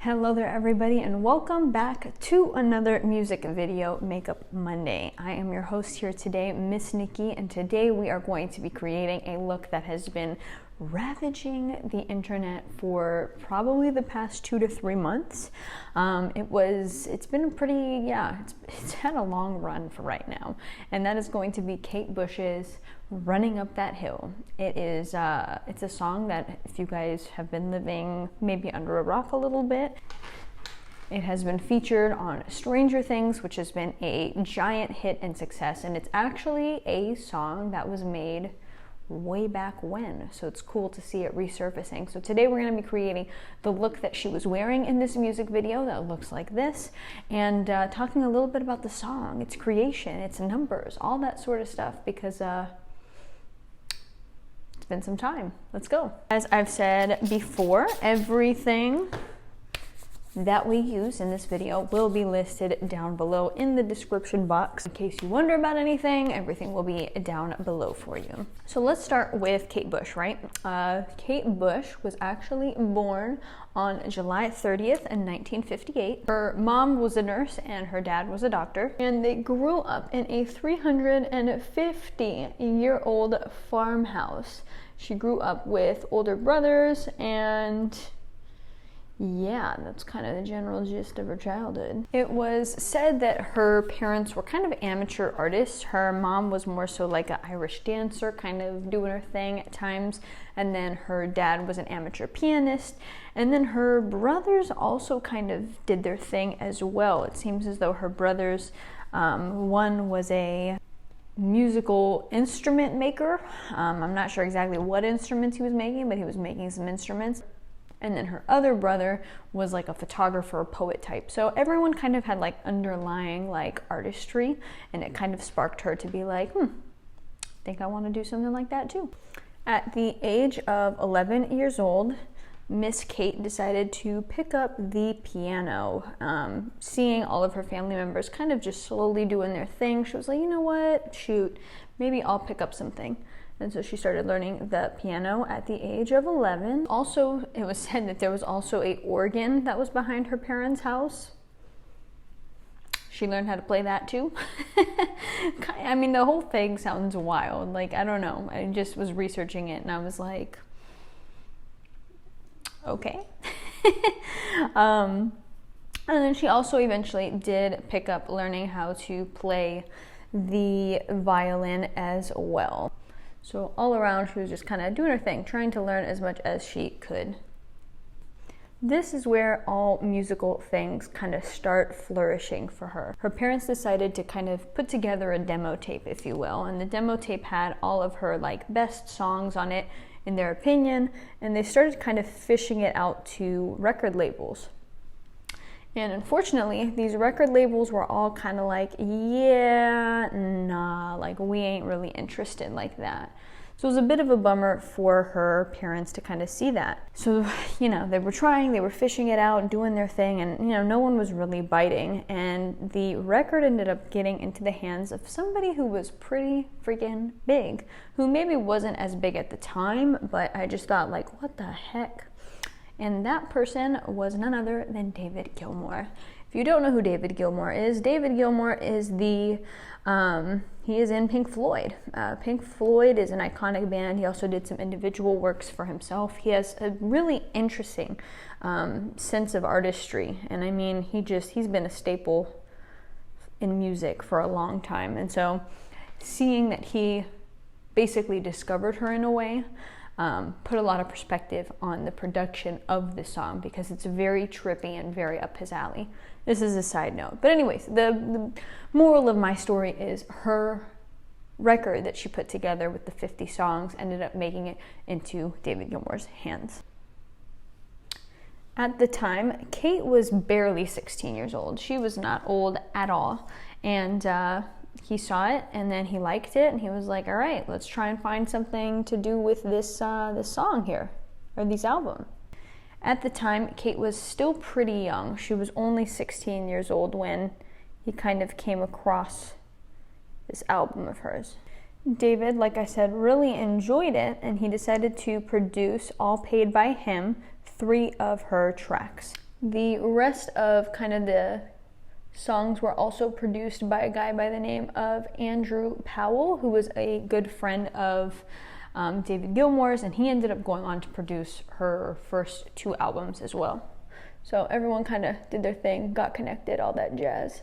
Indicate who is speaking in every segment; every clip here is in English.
Speaker 1: Hello there everybody, and welcome back to another music video, Makeup Monday. I am your host here today, Miss Nikki, and today we are going to be creating a look that has been ravaging the internet for probably the past 2 to 3 months. It's been a pretty, it's had a long run for right now, and that is going to be Kate Bush's Running Up That Hill. It's a song that if you guys have been living maybe under a rock a little bit, it has been featured on Stranger Things, which has been a giant hit and success, and it's actually a song that was made way back when, so it's cool to see it resurfacing. So today we're going to be creating the look that she was wearing in this music video that looks like this, and talking a little bit about the song, its creation, its numbers, all that sort of stuff, because it's been some time. Let's go. As I've said before, everything that we use in this video will be listed down below in the description box. In case you wonder about anything, everything will be down below for you. So let's start with Kate Bush, right? Kate Bush was actually born on July 30th in 1958. Her mom was a nurse and her dad was a doctor, and they grew up in a 350-year-old farmhouse. She grew up with older brothers, and yeah, that's kind of the general gist of her childhood. It was said that her parents were kind of amateur artists. Her mom was more so like an Irish dancer, kind of doing her thing at times, and then her dad was an amateur pianist, and then her brothers also kind of did their thing as well. It seems as though her brothers, one was a musical instrument maker. I'm not sure exactly what instruments he was making, but he was making some instruments. And then her other brother was like a photographer, poet type. So everyone kind of had like underlying like artistry, and it kind of sparked her to be like, I think I want to do something like that too. At the age of 11 years old, Miss Kate decided to pick up the piano. Seeing all of her family members kind of just slowly doing their thing, she was like, you know what, shoot, maybe I'll pick up something. And so she started learning the piano at the age of 11. Also, it was said that there was also an organ that was behind her parents' house. She learned how to play that too. I mean, the whole thing sounds wild. Like, I don't know. I just was researching it and I was like, okay. And then she also eventually did pick up learning how to play the violin as well. So all around, she was just kind of doing her thing, trying to learn as much as she could. This is where all musical things kind of start flourishing for her. Her parents decided to kind of put together a demo tape, if you will, and the demo tape had all of her like best songs on it, in their opinion, and they started kind of fishing it out to record labels. And unfortunately, these record labels were all kind of like, yeah, nah, like we ain't really interested like that. So it was a bit of a bummer for her parents to kind of see that. So, you know, they were trying, they were fishing it out, doing their thing, and, you know, no one was really biting. And the record ended up getting into the hands of somebody who was pretty freaking big, who maybe wasn't as big at the time, but I just thought, like, what the heck? And that person was none other than David Gilmour. If you don't know who David Gilmour is the, he is in Pink Floyd. Pink Floyd is an iconic band. He also did some individual works for himself. He has a really interesting sense of artistry. And I mean, he's been a staple in music for a long time. And so seeing that he basically discovered her in a way, put a lot of perspective on the production of the song, because it's very trippy and very up his alley. This is a side note. But anyways, the moral of my story is her record that she put together with the 50 songs ended up making it into David Gilmour's hands. At the time, Kate was barely 16 years old. She was not old at all. And he saw it, and then he liked it, and he was like, all right, let's try and find something to do with this song here, or this album. At the time, Kate was still pretty young. She was only 16 years old when he kind of came across this album of hers. David, like I said, really enjoyed it, and he decided to produce, all paid by him, 3 of her tracks. The rest of kind of the songs were also produced by a guy by the name of Andrew Powell, who was a good friend of David Gilmour's, and he ended up going on to produce her first 2 albums as well. So everyone kind of did their thing, got connected, all that jazz.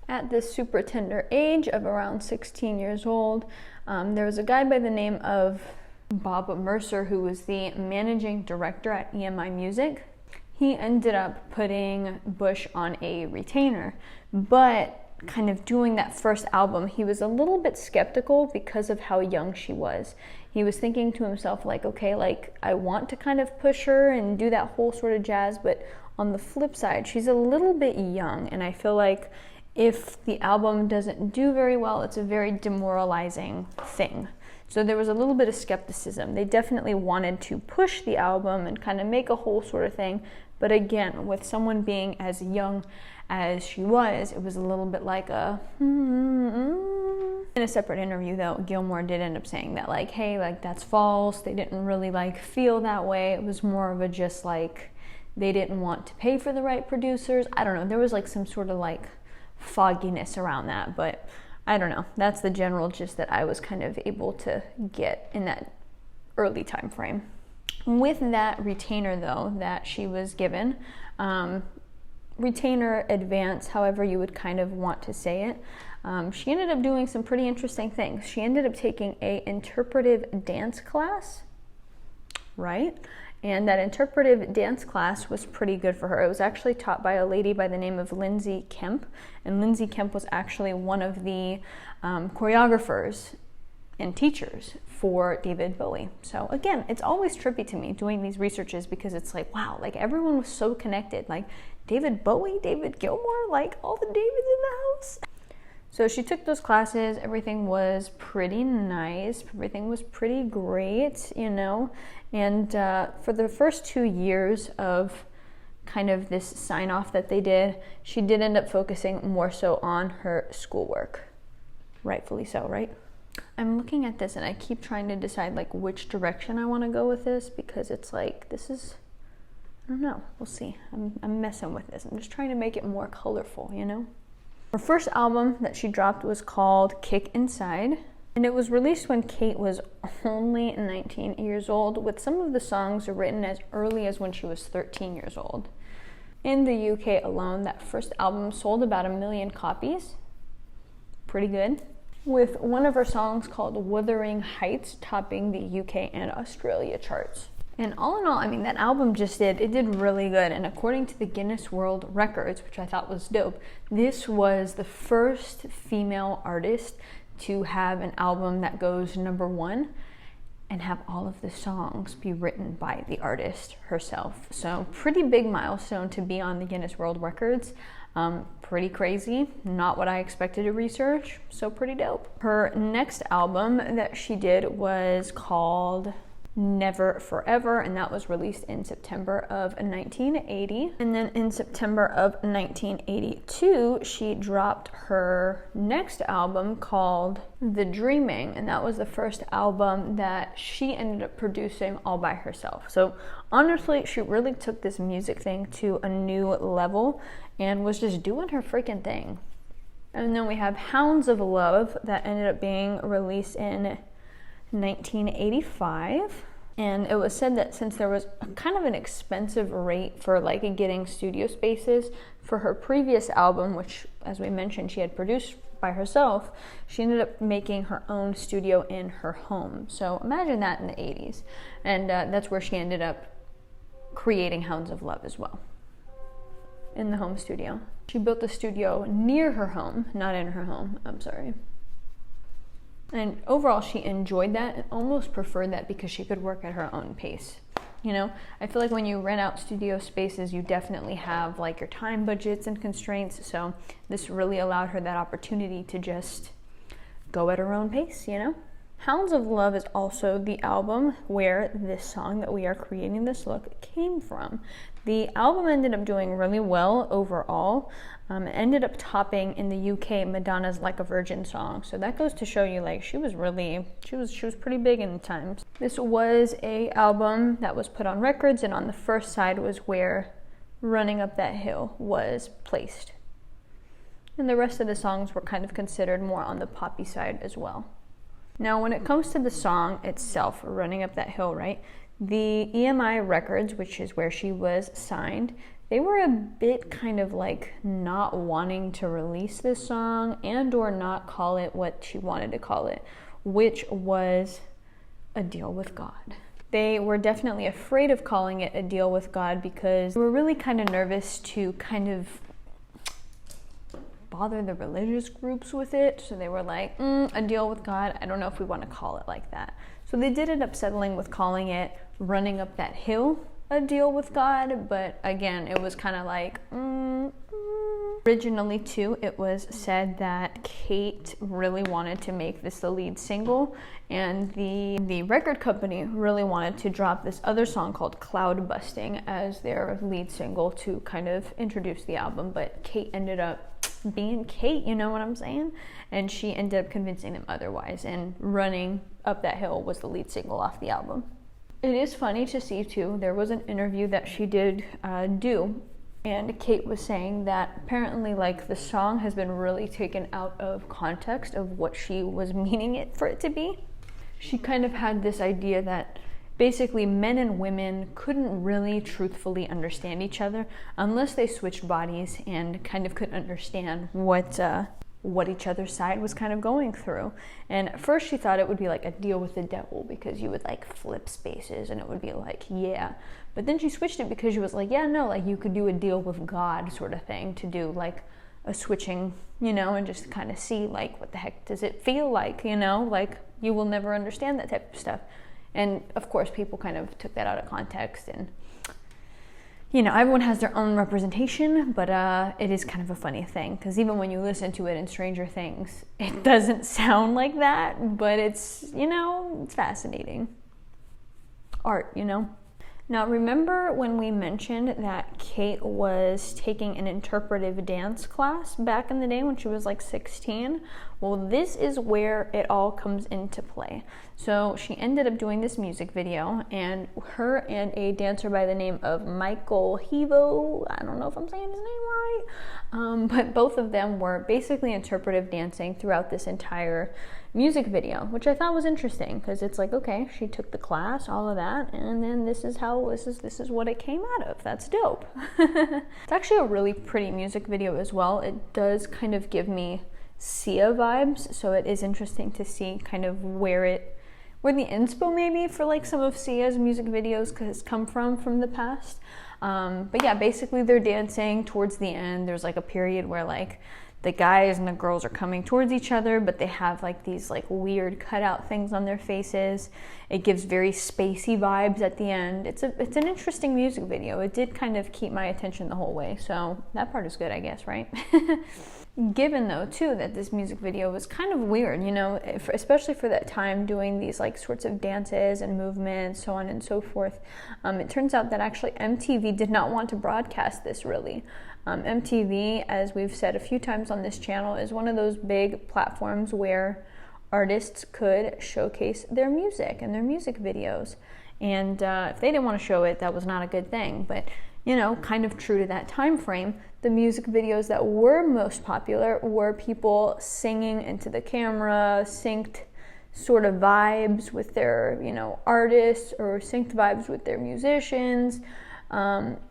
Speaker 1: At this super tender age of around 16 years old, there was a guy by the name of Bob Mercier, who was the managing director at EMI Music. He ended up putting Bush on a retainer, but kind of doing that first album, he was a little bit skeptical because of how young she was. He was thinking to himself, like, okay, like, I want to kind of push her and do that whole sort of jazz, but on the flip side, she's a little bit young, and I feel like if the album doesn't do very well, it's a very demoralizing thing. So there was a little bit of skepticism. They definitely wanted to push the album and kind of make a whole sort of thing, but again, with someone being as young as she was, it was a little bit like a In a separate interview though, Gilmour did end up saying that, like, hey, like, that's false. They didn't really like feel that way. It was more of a just like, they didn't want to pay for the right producers. I don't know. There was like some sort of like fogginess around that, but I don't know. That's the general gist that I was kind of able to get in that early time frame. With that retainer though that she was given, retainer advance, however you would kind of want to say it, she ended up doing some pretty interesting things. She ended up taking a interpretive dance class, right? And that interpretive dance class was pretty good for her. It was actually taught by a lady by the name of Lindsay Kemp, and Lindsay Kemp was actually one of the choreographers and teachers for David Bowie. So again, it's always trippy to me doing these researches because it's like, wow, like everyone was so connected. Like David Bowie, David Gilmour, like all the Davids in the house. So she took those classes, everything was pretty nice, everything was pretty great, you know, and for the first 2 years of kind of this sign-off that they did, she did end up focusing more so on her schoolwork. Rightfully so, right? I'm looking at this and I keep trying to decide like which direction I want to go with this, because it's like, this is, I don't know, we'll see. I'm messing with this. I'm just trying to make it more colorful, you know? Her first album that she dropped was called Kick Inside, and it was released when Kate was only 19 years old, with some of the songs written as early as when she was 13 years old. In the UK alone, that first album sold about 1 million copies. Pretty good. With one of her songs called Wuthering Heights topping the UK and Australia charts. And all in all, I mean, that album it did really good. And according to the Guinness World Records, which I thought was dope, this was the first female artist to have an album that goes #1 and have all of the songs be written by the artist herself. So pretty big milestone to be on the Guinness World Records. Pretty crazy, not what I expected to research, so pretty dope. Her next album that she did was called Never Forever, and that was released in September of 1980. And then in September of 1982, she dropped her next album called The Dreaming, and that was the first album that she ended up producing all by herself. So honestly, she really took this music thing to a new level and was just doing her freaking thing. And then we have Hounds of Love that ended up being released in 1985, and it was said that since there was kind of an expensive rate for like getting studio spaces for her previous album, which as we mentioned she had produced by herself, she ended up making her own studio in her home. So imagine that in the 80s, and that's where she ended up creating Hounds of Love as well, in the home studio. She built the studio near her home, not in her home, I'm sorry. And overall, she enjoyed that and almost preferred that because she could work at her own pace. You know, I feel like when you rent out studio spaces, you definitely have like your time budgets and constraints. So this really allowed her that opportunity to just go at her own pace, you know? Hounds of Love is also the album where this song that we are creating this look came from. The album ended up doing really well overall. It ended up topping in the UK Madonna's Like a Virgin song. So that goes to show you, like, she was pretty big in the times. This was a album that was put on records, and on the first side was where Running Up That Hill was placed. And the rest of the songs were kind of considered more on the poppy side as well. Now, when it comes to the song itself, Running Up That Hill, right? The EMI Records, which is where she was signed, they were a bit kind of like not wanting to release this song and or not call it what she wanted to call it, which was A Deal with God. They were definitely afraid of calling it A Deal with God because they were really kind of nervous to kind of bother the religious groups with it. So they were like, A Deal with God, I don't know if we want to call it like that. So they did end up settling with calling it Running Up That Hill, A Deal with God, but again, it was kind of like, Originally too, it was said that Kate really wanted to make this the lead single, and the record company really wanted to drop this other song called Cloud Busting as their lead single to kind of introduce the album, but Kate ended up being Kate, you know what I'm saying? And she ended up convincing them otherwise, and Running Up That Hill was the lead single off the album. It is funny to see too, there was an interview that she did do, and Kate was saying that apparently like the song has been really taken out of context of what she was meaning it for it to be. She kind of had this idea that basically men and women couldn't really truthfully understand each other unless they switched bodies and kind of could understand what each other's side was kind of going through. And at first she thought it would be like a deal with the devil because you would like flip spaces and it would be like, yeah. But then she switched it because she was like, yeah, no, like you could do a deal with God sort of thing, to do like a switching, you know, and just kind of see like what the heck does it feel like, you know, like you will never understand that type of stuff. And of course people kind of took that out of context, and you know, everyone has their own representation, but it is kind of a funny thing because even when you listen to it in Stranger Things, it doesn't sound like that, but it's, you know, it's fascinating. Art, you know? Now, remember when we mentioned that Kate was taking an interpretive dance class back in the day when she was like 16? Well, this is where it all comes into play. So she ended up doing this music video, and her and a dancer by the name of Michael Hevo, I don't know if I'm saying his name right, but both of them were basically interpretive dancing throughout this entire music video, which I thought was interesting because it's like, okay, she took the class, all of that, and then this is what it came out of. That's dope. It's actually a really pretty music video as well. It does kind of give me Sia vibes, so it is interesting to see kind of where the inspo maybe for like some of Sia's music videos has come from the past. But yeah, basically they're dancing towards the end. There's like a period where like the guys and the girls are coming towards each other, but they have like these like weird cutout things on their faces. It gives very spacey vibes at the end. It's an interesting music video. It did kind of keep my attention the whole way, so that part is good, I guess, right? Given though too that this music video was kind of weird, you know, especially for that time, doing these like sorts of dances and movements, so on and so forth. It turns out that actually MTV did not want to broadcast this really. MTV, as we've said a few times on this channel, is one of those big platforms where artists could showcase their music and their music videos. And if they didn't want to show it, that was not a good thing. But, you know, kind of true to that time frame, the music videos that were most popular were people singing into the camera, synced sort of vibes with their, you know, artists, or synced vibes with their musicians.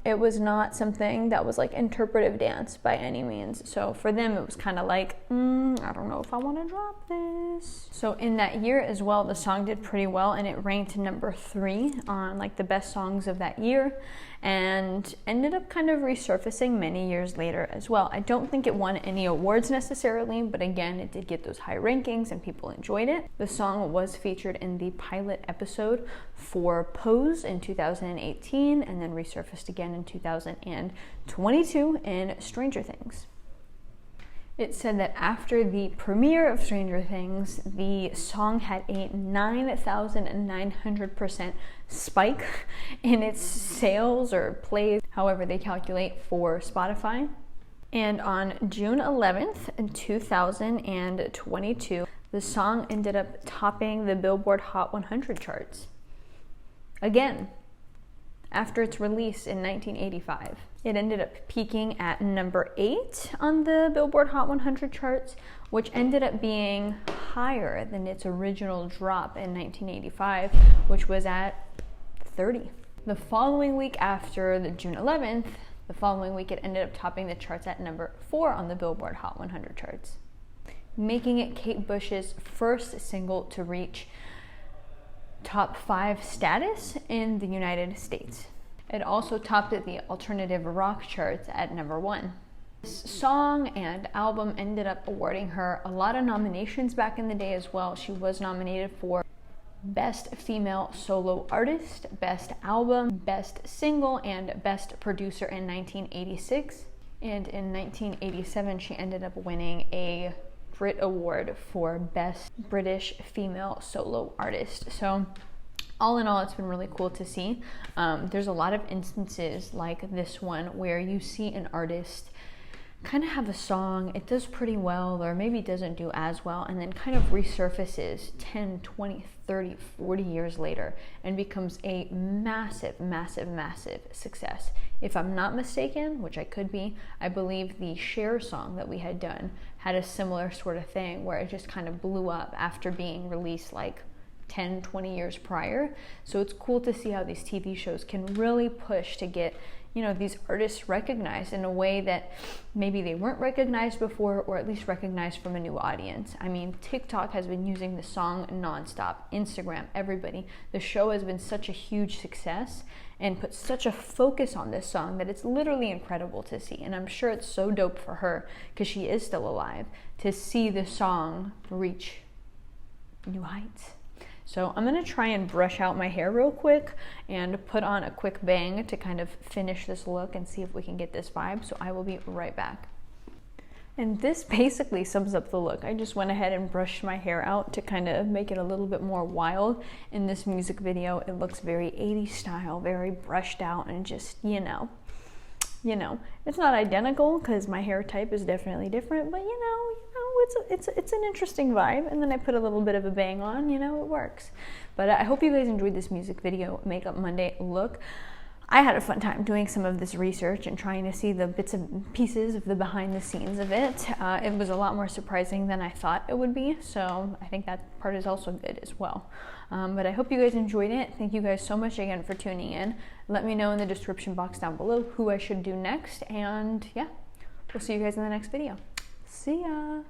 Speaker 1: It was not something that was like interpretive dance by any means. So for them, it was kind of like, I don't know if I want to drop this. So in that year as well, the song did pretty well, and it ranked number 3 on like the best songs of that year, and ended up kind of resurfacing many years later as well. I don't think it won any awards necessarily, but again, it did get those high rankings and people enjoyed it. The song was featured in the pilot episode for Pose in 2018, and then resurfaced again in 2022 in Stranger Things. It said that after the premiere of Stranger Things, the song had a 9,900% spike in its sales or plays, however they calculate, for Spotify. And on June 11th, 2022, the song ended up topping the Billboard Hot 100 charts. Again, after its release in 1985. It ended up peaking at number 8 on the Billboard Hot 100 charts, which ended up being higher than its original drop in 1985, which was at 30. The following week after the June 11th, the following week it ended up topping the charts at number 4 on the Billboard Hot 100 charts, making it Kate Bush's first single to reach top 5 status in the United States. It also topped the alternative rock charts at number 1. This song and album ended up awarding her a lot of nominations back in the day as well. She was nominated for Best Female Solo Artist, Best Album, Best Single, and Best Producer in 1986. And in 1987, she ended up winning a Brit Award for Best British Female Solo Artist. So all in all, it's been really cool to see. There's a lot of instances like this one where you see an artist kind of have a song, it does pretty well, or maybe doesn't do as well, and then kind of resurfaces 10, 20, 30, 40 years later and becomes a massive, massive, massive success. If I'm not mistaken, which I could be, I believe the Cher song that we had done had a similar sort of thing where it just kind of blew up after being released like 10, 20 years prior. So it's cool to see how these TV shows can really push to get, you know, these artists recognized in a way that maybe they weren't recognized before, or at least recognized from a new audience. I mean, TikTok has been using the song nonstop, Instagram, everybody. The show has been such a huge success and put such a focus on this song that it's literally incredible to see. And I'm sure it's so dope for her, because she is still alive, to see the song reach new heights. So I'm going to try and brush out my hair real quick and put on a quick bang to kind of finish this look and see if we can get this vibe. So I will be right back. And this basically sums up the look. I just went ahead and brushed my hair out to kind of make it a little bit more wild. In this music video, it looks very 80s style, very brushed out, and just, you know, it's not identical because my hair type is definitely different, but it's an interesting vibe. And then I put a little bit of a bang on, it works. But I hope you guys enjoyed this music video Makeup Monday look. I had a fun time doing some of this research and trying to see the bits and pieces of the behind the scenes of it. It was a lot more surprising than I thought it would be, so I think that part is also good as well. But I hope you guys enjoyed it. Thank you guys so much again for tuning in. Let me know in the description box down below who I should do next, and yeah, we'll see you guys in the next video. See ya!